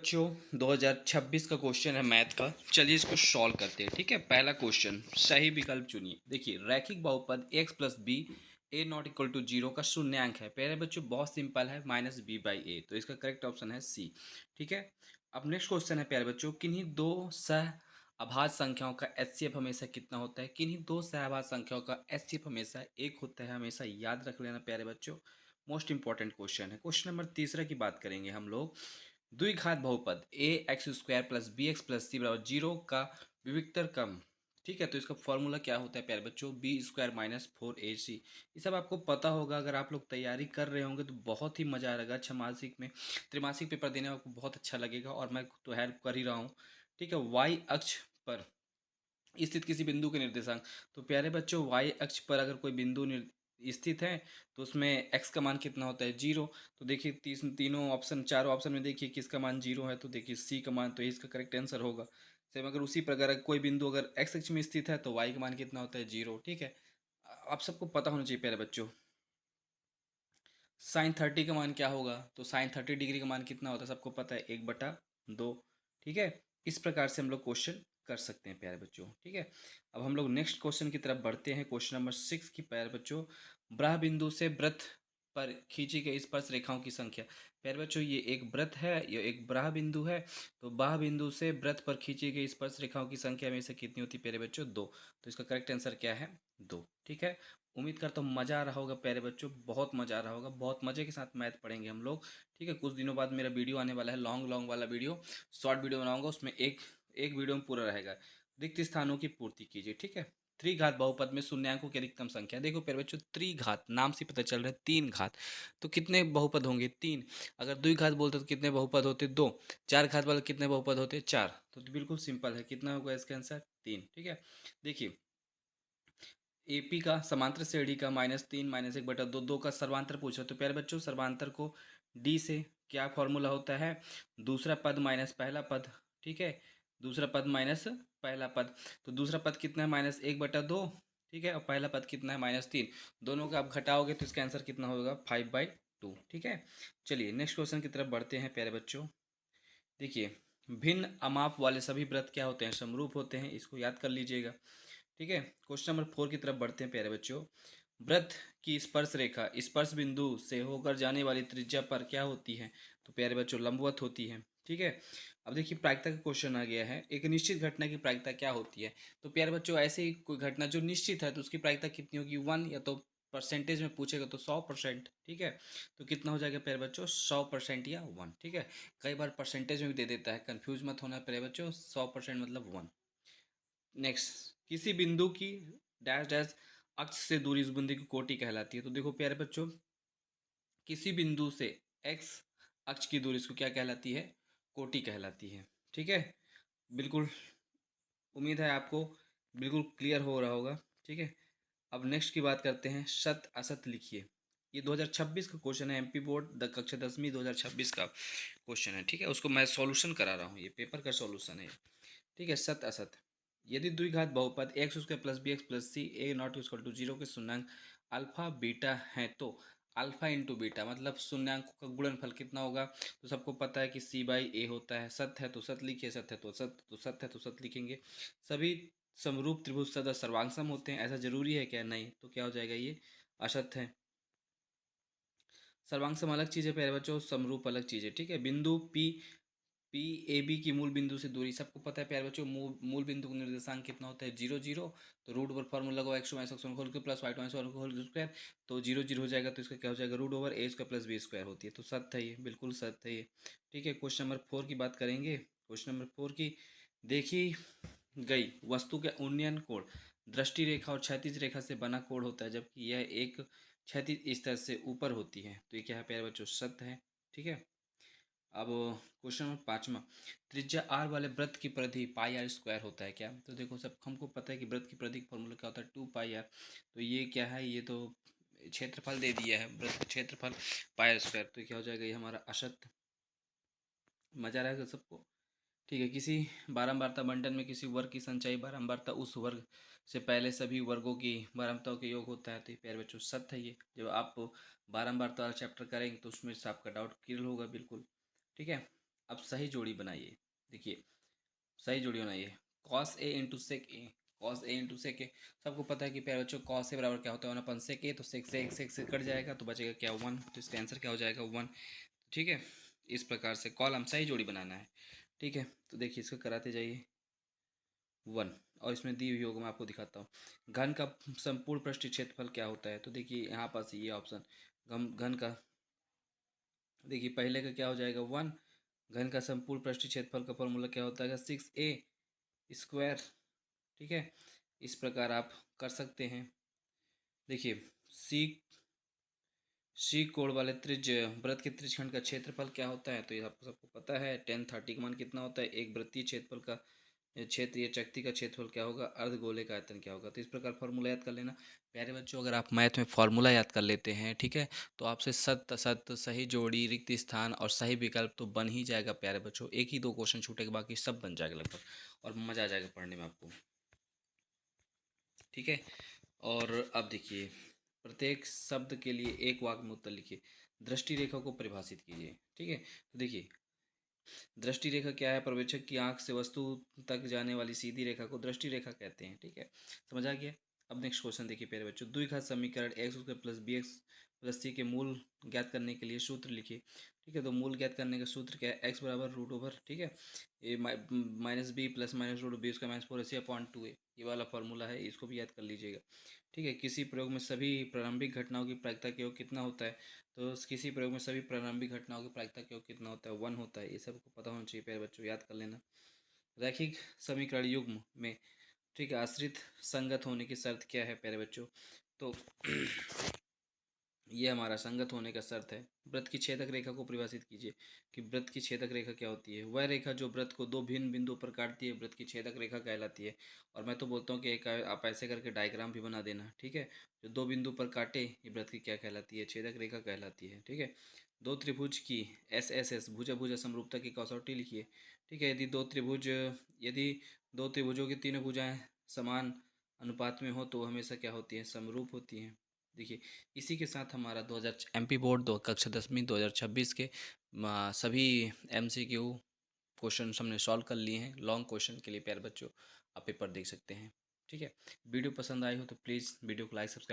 बच्चों 2026 का क्वेश्चन है मैथ का। चलिए इसको सॉल्व करते हैं। ठीक है, पहला क्वेश्चन, सही विकल्प चुनिए। देखिए, रैखिक बहुपद x plus b a not equal to zero का शून्यांक है। पहले बच्चों बहुत सिंपल है, माइनस बी बाई ए, तो इसका करेक्ट ऑप्शन है सी। ठीक है, अब नेक्स्ट क्वेश्चन है प्यारे बच्चों, किन्हीं दो सह अभाज्य संख्याओं का एचसीएफ हमेशा कितना होता है। किन्हीं दो सहअभाज्य संख्याओं का एचसीएफ हमेशा एक होता है, हमेशा याद रख लेना प्यारे बच्चों। मोस्ट इंपॉर्टेंट क्वेश्चन है। क्वेश्चन नंबर तीसरा की बात करेंगे हम लोग। द्विघात बहुपद A x square plus B x plus C बराबर जीरो का विविक्तर क्रम। ठीक है, तो इसका फॉर्मूला क्या होता है प्यारे बच्चों, बी स्क्वायर माइनस फोर ए सी। ये सब आपको पता होगा, अगर आप लोग तैयारी कर रहे होंगे तो बहुत ही मज़ा आएगा। छमासिक में त्रिमासिक पेपर देने में आपको बहुत अच्छा लगेगा, और मैं तो हेल्प कर ही रहा हूँ। ठीक है, वाई अक्ष पर स्थित किसी बिंदु के निर्देशांक। तो प्यारे बच्चों, वाई अक्ष पर अगर कोई बिंदु स्थित है तो उसमें एक्स का मान कितना होता है, जीरो। तो देखिए तीनों ऑप्शन, चारों ऑप्शन में देखिए किसका मान जीरो है, तो देखिए सी का मान, तो इसका करेक्ट आंसर होगा। सेम अगर उसी प्रकार अगर कोई बिंदु अगर एक्स अक्ष में स्थित है तो वाई का मान कितना होता है, जीरो। ठीक है, आप सबको पता होना चाहिए प्यारे बच्चों। साइन 30 का मान क्या होगा, तो साइन 30 डिग्री का मान कितना होता है, सबको पता है, 1/2। ठीक है, इस प्रकार से हम लोग क्वेश्चन कर सकते हैं प्यारे बच्चों। ठीक है, अब हम लोग नेक्स्ट क्वेश्चन की तरफ बढ़ते हैं। क्वेश्चन नंबर 6 की प्यारे बच्चों, ब्रह बिंदु से वृत्त पर खींची गई स्पर्श रेखाओं की संख्या। प्यारे बच्चों, ये एक वृत्त है, ये एक ब्रह बिंदु है। तो बाह बिंदु से वृत्त पर खींची गई स्पर्श रेखाओं की संख्या में से कितनी होती है प्यारे बच्चों, दो। तो इसका करेक्ट आंसर क्या है, दो। ठीक है, उम्मीद करता हूँ मज़ा आ रहा होगा प्यारे बच्चों, बहुत मज़ा आ रहा होगा, बहुत मज़े के साथ मैथ पढ़ेंगे हम लोग। ठीक है, कुछ दिनों बाद मेरा वीडियो आने वाला है, लॉन्ग लॉन्ग वाला वीडियो, शॉर्ट वीडियो बनाऊंगा, उसमें एक एक वीडियो में पूरा रहेगा। रिक्त स्थानों की पूर्ति कीजिए। ठीक है, त्रिघात बहुपद में शून्यांकों की अधिकतम संख्या। देखो प्यारे बच्चों, त्रिघात नाम से पता चल रहा है, तीन घात, तो कितने बहुपद होंगे, तीन। अगर द्विघात बोलते तो कितने बहुपद होते, दो। चार घात वाले कितने बहुपद होते, चार। तो बिल्कुल सिंपल है, कितना होगा इसका आंसर, तीन। ठीक है, देखिए, एपी का समांतर से डी का -3 -1/2, दो का सर्वांतर पूछा। तो प्यारे बच्चों, सर्वांतर को डी से क्या फॉर्मूला होता है, दूसरा पद माइनस पहला पद। ठीक है, दूसरा पद माइनस पहला पद। तो दूसरा पद कितना है, -1/2। ठीक है, और पहला पद कितना है, -3। दोनों का आप घटाओगे तो इसका आंसर कितना होगा, 5/2। ठीक है, चलिए नेक्स्ट क्वेश्चन की तरफ बढ़ते हैं प्यारे बच्चों। देखिए, भिन्न अमाप वाले सभी व्रत क्या होते हैं, समरूप होते हैं, इसको याद कर लीजिएगा। ठीक है, क्वेश्चन नंबर 4 की तरफ बढ़ते हैं प्यारे बच्चों। व्रत की स्पर्श रेखा स्पर्श बिंदु से होकर जाने वाली त्रिज्या पर क्या होती है, तो प्यारे बच्चों लंबवत होती है। ठीक है, अब देखिए प्रायिकता का क्वेश्चन आ गया है, एक निश्चित घटना की प्रायिकता क्या होती है। तो प्यारे बच्चों, ऐसे ही कोई घटना जो निश्चित है तो उसकी प्रायिकता कितनी होगी, 1, या तो परसेंटेज में पूछेगा तो 100%। ठीक है, तो कितना हो जाएगा प्यारे बच्चों, 100% या 1। ठीक है, कई बार परसेंटेज में भी दे देता है, कंफ्यूज मत होना प्यारे बच्चों, 100% मतलब 1। नेक्स्ट, किसी बिंदु की डैश डैश अक्ष से दूरी उस बिंदु की कोटि कहलाती है। तो देखो प्यारे बच्चों, किसी बिंदु से एक्स अक्ष की दूरी इसको क्या कहलाती है, कोटि कहलाती है। ठीक है, बिल्कुल उम्मीद है आपको बिल्कुल क्लियर हो रहा होगा। ठीक है, अब नेक्स्ट की बात करते हैं, सत असत लिखिए। ये 2026 का क्वेश्चन है, एमपी बोर्ड कक्षा 10वीं 2026 का क्वेश्चन है। ठीक है, उसको मैं सॉल्यूशन करा रहा हूँ, ये पेपर का सॉल्यूशन है। ठीक है, सत असत, यदि द्विघात बहुपद x square plus B x plus c a not equal to zero के शून्यंक अल्फा बीटा हैं, तो अल्फा इंटू बीटा मतलब शून्यंकों का गुणनफल कितना होगा। तो सबको पता है कि सी बाई ए होता है। सत है तो सत लिखिए, सत है तो सत, तो सत है तो सत लिखेंगे। सभी समरूप त्रिभुज सदा सर्वांगसम होते हैं, ऐसा जरूरी है क्या, नहीं। तो क्या हो जाएगा, ये असत है। सर्वांगसम अलग चीज़ है प्यारे बच्चों, समरूप अलग चीज़ है। ठीक है, बिंदु पी पी ए बी की मूल बिंदु से दूरी सबको पता है प्यारे बच्चों, मूल बिंदु का निर्देशांक कितना होता है, 0 0। तो रूट ओवर फॉर्मूला लगाओ, x minus x whole square plus y minus y whole square. तो 0 0 हो जाएगा, तो इसका क्या हो जाएगा, रूट ओवर ए स्क्वायर प्लस बी स्क्वायर होती है। तो सत्य है ये, बिल्कुल सत्य है ये। ठीक है, क्वेश्चन नंबर 4 की बात करेंगे। क्वेश्चन नंबर 4 की, देखी गई वस्तु के उन्नयन कोण दृष्टि रेखा और क्षैतिज रेखा से बना कोण होता है, जबकि यह एक क्षैतिज स्तर से ऊपर होती है। तो ये क्या है प्यारे बच्चों, सत्य है। ठीक है, अब क्वेश्चन नंबर 5वां, त्रिज्या आर वाले वृत्त की परिधि पाई आर स्क्वायर होता है क्या। तो देखो सब हमको पता है कि वृत्त की परिधि का फॉर्मूला क्या होता है, 2 पाई आर। तो ये क्या है, ये तो क्षेत्रफल दे दिया है, वृत्त का क्षेत्रफल पाई आर स्क्वायर। तो क्या हो जाएगा, ये हमारा असत। मजा रहेगा सबको। ठीक है, किसी बारंबारता बंटन में किसी वर्ग की संचाई बारंबारता उस वर्ग से पहले सभी वर्गों की बारंबारताओं के योग होता है। तो ये प्यारे बच्चों सत्य है ये। जब आप बारंबारता वाला चैप्टर करेंगे तो उसमें से आपका डाउट क्लियर होगा बिल्कुल। ठीक है, अब सही जोड़ी बनाइए। देखिए सही जोड़ी बनाइए, cos A into sec A, cos A into sec ए। सबको पता है कि प्यारे बच्चों कॉस ए बराबर क्या होता है, 1 अपन सेक ए, तो सेक से कट जाएगा तो बचेगा क्या 1, तो इसका आंसर क्या हो जाएगा 1। ठीक है, इस प्रकार से कॉलम सही जोड़ी बनाना है। ठीक है, तो देखिए इसको कराते जाइए 1, और इसमें दी हुई होगा मैं आपको दिखाता हूँ। घन का संपूर्ण पृष्ठीय क्षेत्रफल क्या होता है, तो देखिए यहाँ पास ये ऑप्शन घन का, देखिए पहले का क्या हो जाएगा 1, घन का संपूर्ण पृष्ठीय क्षेत्रफल का फॉर्मूला क्या होता है 6a स्क्वायर। ठीक है, इस प्रकार आप कर सकते हैं। देखिए सी सी कोण वाले त्रिज्य वृत्त के त्रिज्यखंड का क्षेत्रफल क्या होता है, तो ये आपको सबको पता है 10 30 का मान कितना होता है, एक वृत्तीय क्षेत्रफल का क्षेत्र या चक्ति का क्षेत्रफल क्या होगा, अर्धगोले का आयतन क्या होगा। तो इस प्रकार फॉर्मूला याद कर लेना प्यारे बच्चों। अगर आप मैथ में फॉर्मूला याद कर लेते हैं, ठीक है, तो आपसे सत असत सही जोड़ी रिक्त स्थान और सही विकल्प तो बन ही जाएगा प्यारे बच्चों। एक ही दो क्वेश्चन छूटेगा, बाकी सब बन जाएगा लगभग, और मज़ा आ जाएगा पढ़ने में आपको। ठीक है, और अब देखिए प्रत्येक शब्द के लिए एक वाक्य में उत्तर लिखिए। दृष्टि रेखा को परिभाषित कीजिए। ठीक है, तो देखिए दृष्टि रेखा क्या है, पर्यवेक्षक की आंख से वस्तु तक जाने वाली सीधी रेखा को दृष्टि रेखा कहते हैं। ठीक है, समझ आ गया। अब नेक्स्ट क्वेश्चन देखिए प्यारे बच्चों, द्विघात समीकरण x square plus B x plus C के मूल ज्ञात करने के लिए सूत्र लिखिए। ठीक है, तो मूल ज्ञात करने का सूत्र क्या है, एक्स बराबर रूट ओवर, ठीक है, A minus B plus minus root B उसका माइनस 4ac/2a, ये वाला फॉर्मूला है, इसको भी याद कर लीजिएगा। ठीक है, किसी प्रयोग में सभी प्रारंभिक घटनाओं की प्रायिकता का योग कितना होता है, तो किसी प्रयोग में सभी प्रारंभिक घटनाओं की प्रायिकता का योग कितना होता है 1 होता है। ये सबको पता होना चाहिए प्यारे बच्चों, याद कर लेना। रैखिक समीकरण युग्म में, ठीक है, आश्रित संगत होने की शर्त क्या है प्यारे बच्चों, तो ये हमारा संगत होने का शर्त है। वृत्त की छेदक रेखा को परिभाषित कीजिए कि वृत्त की छेदक रेखा क्या होती है, वह रेखा जो वृत्त को दो भिन्न बिंदुओं पर काटती है वृत्त की छेदक रेखा कहलाती है। और मैं तो बोलता हूँ कि एक आप ऐसे करके डायग्राम भी बना देना। ठीक है, जो दो बिंदु पर काटे ये वृत्त की क्या कहलाती है, छेदक रेखा कहलाती है। ठीक है, दो त्रिभुज की एस भुजा भुजा समरूपता की कसौटी लिखिए। ठीक है, यदि दो त्रिभुजों की तीनों भुजाएं समान अनुपात में हो तो हमेशा क्या होती हैं, समरूप होती हैं। देखिए इसी के साथ हमारा 2000 एमपी बोर्ड दो कक्षा 10वीं 2026 के सभी एमसीक्यू क्वेश्चन हमने सॉल्व कर लिए हैं। लॉन्ग क्वेश्चन के लिए प्यारे बच्चों आप पेपर देख सकते हैं। ठीक है, वीडियो पसंद आई हो तो प्लीज़ वीडियो को लाइक सब्सक्राइब